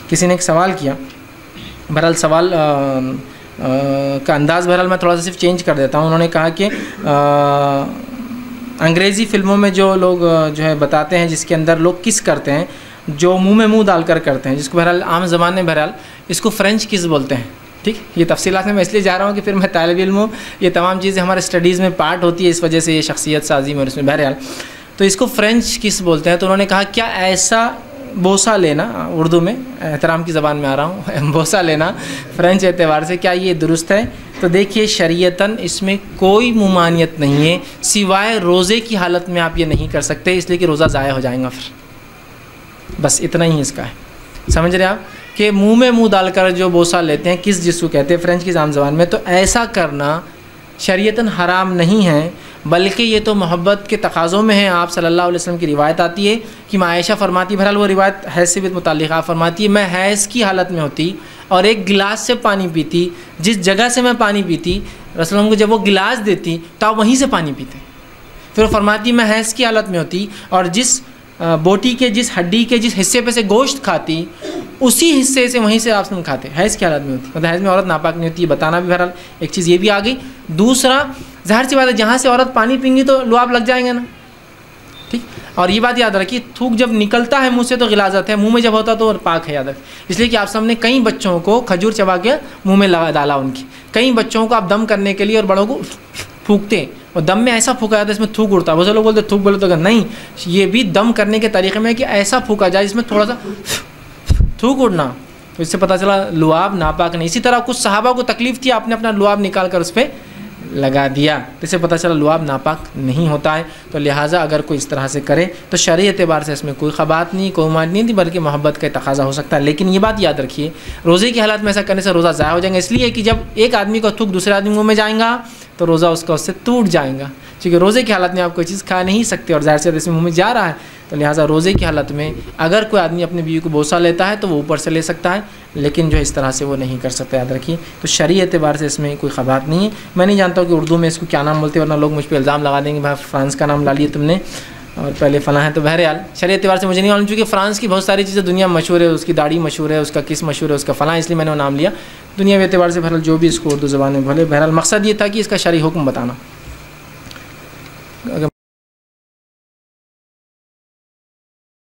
کسی نے ایک سوال کیا، بہرحال سوال کا انداز بہرحال میں تھوڑا سا صرف چینج کر دیتا ہوں. انہوں نے کہا کہ انگریزی فلموں میں جو لوگ جو ہے بتاتے ہیں جس کے اندر لوگ کس کرتے ہیں، جو منہ میں منہ ڈال کر کرتے ہیں، جس کو بہرحال عام زبان میں بہرحال اس کو فرینچ کس بولتے ہیں. ٹھیک، یہ تفصیلات میں اس لیے جا رہا ہوں کہ پھر میں طالب علم ہوں، یہ تمام چیزیں ہمارے اسٹڈیز میں پارٹ ہوتی ہے، اس وجہ سے یہ شخصیت سازی میں اور اس میں بہرحال تو اس کو فرینچ کس بولتے ہیں. تو انہوں نے کہا کیا ایسا بوسہ لینا، اردو میں احترام کی زبان میں آ رہا ہوں، بوسہ لینا فرینچ اعتبار سے کیا یہ درست ہے؟ تو دیکھیے شریعتاً اس میں کوئی ممانعت نہیں ہے، سوائے روزے کی حالت میں آپ یہ نہیں کر سکتے، اس لیے کہ روزہ ضائع ہو جائے گا. پھر بس اتنا ہی اس کا ہے. سمجھ رہے آپ کہ منہ میں منہ ڈال کر جو بوسہ لیتے ہیں کس جس کو کہتے ہیں فرینچ کی عام زبان میں، تو ایسا کرنا شریعتاً حرام نہیں ہے، بلکہ یہ تو محبت کے تقاضوں میں ہے. آپ صلی اللہ علیہ وسلم کی روایت آتی ہے کہ میں عائشہ فرماتی، بہرحال وہ روایت حیض سے بھی متعلق آپ فرماتی ہے، میں حیض کی حالت میں ہوتی اور ایک گلاس سے پانی پیتی، جس جگہ سے میں پانی پیتی رسول اللہ کو جب وہ گلاس دیتی تو آپ وہیں سے پانی پیتے. پھر وہ فرماتی میں حیض کی حالت میں ہوتی اور جس بوٹی کے جس ہڈی کے جس حصے پہ سے گوشت کھاتی اسی حصے سے وہیں سے آپ سن کھاتے. حیض کی حالت میں ہوتی، مطلب حیض میں عورت ناپاک نہیں ہوتی، یہ بتانا بھی بہرحال ایک چیز یہ بھی آ گئی. دوسرا ظاہر سی بات ہے جہاں سے عورت پانی پئیں گی تو لعاب لگ جائیں گے نا. ٹھیک، اور یہ بات یاد رکھیے تھوک جب نکلتا ہے منہ سے تو غلاظت ہے، منہ میں جب ہوتا تو پاک ہے. یاد رکھ، اس لیے کہ آپ سامنے کئی بچوں کو کھجور چبا کے منہ میں ڈالا، ان کی کئی بچوں کو آپ دم کرنے کے لیے اور بڑوں کو پھونکتے ہیں اور دم میں ایسا پھونکا جاتا ہے اس میں تھوک اڑتا ہے. بہت سے لوگ بولتے تھوک بولے تو نہیں، یہ بھی دم کرنے کے طریقے میں کہ ایسا پھونکا جائے جس میں تھوڑا سا تھوک اڑنا، تو اس سے پتہ چلا لعاب ناپاک نہیں. اسی طرح کچھ صحابہ کو تکلیف تھی، آپ نے اپنا لعاب نکال کر اس پہ لگا دیا، اس سے پتہ چلا لعاب ناپاک نہیں ہوتا ہے. تو لہٰذا اگر کوئی اس طرح سے کرے تو شرعی اعتبار سے اس میں کوئی خبات نہیں، کوئی مانع نہیں تھی، بلکہ محبت کا تقاضا ہو سکتا ہے. لیکن یہ بات یاد رکھیے روزے کی حالت میں ایسا کرنے سے روزہ ضائع ہو جائیں گا، اس لیے کہ جب ایک آدمی کا تھوک دوسرے آدمی منہ میں جائیں گا تو روزہ اس کا اس سے ٹوٹ جائے گا. کیونکہ روزے کی حالت میں آپ کوئی چیز کھا نہیں سکتے اور ظاہر سے اس میں منہ میں جا رہا ہے، تو لہٰذا روزے کی حالت میں اگر کوئی آدمی اپنی بیوی کو بوسہ لیتا ہے تو وہ اوپر سے لے سکتا ہے، لیکن جو اس طرح سے وہ نہیں کر سکتا. یاد رکھیے تو شرعی اعتبار سے اس میں کوئی خبات نہیں ہے. میں نہیں جانتا ہوں کہ اردو میں اس کو کیا نام بولتے ہیں، ورنہ لوگ مجھ پہ الزام لگا دیں گے بھائی فرانس کا نام لا لیے تم نے اور پہلے فلاں ہے. تو بہرحال شرعی اعتبار سے مجھے نہیں معلوم، چونکہ فرانس کی بہت ساری چیزیں دنیا میں مشہور ہے، اس کی داڑھی مشہور ہے، اس کا کس مشہور ہے، اس کا فلاں، اس لیے میں نے وہ نام لیا. دنیا کے اعتبار سے بہرحال جو بھی اس کو اردو زبان میں بولے، بہرحال مقصد یہ تھا کہ اس کا شرعی حکم بتانا.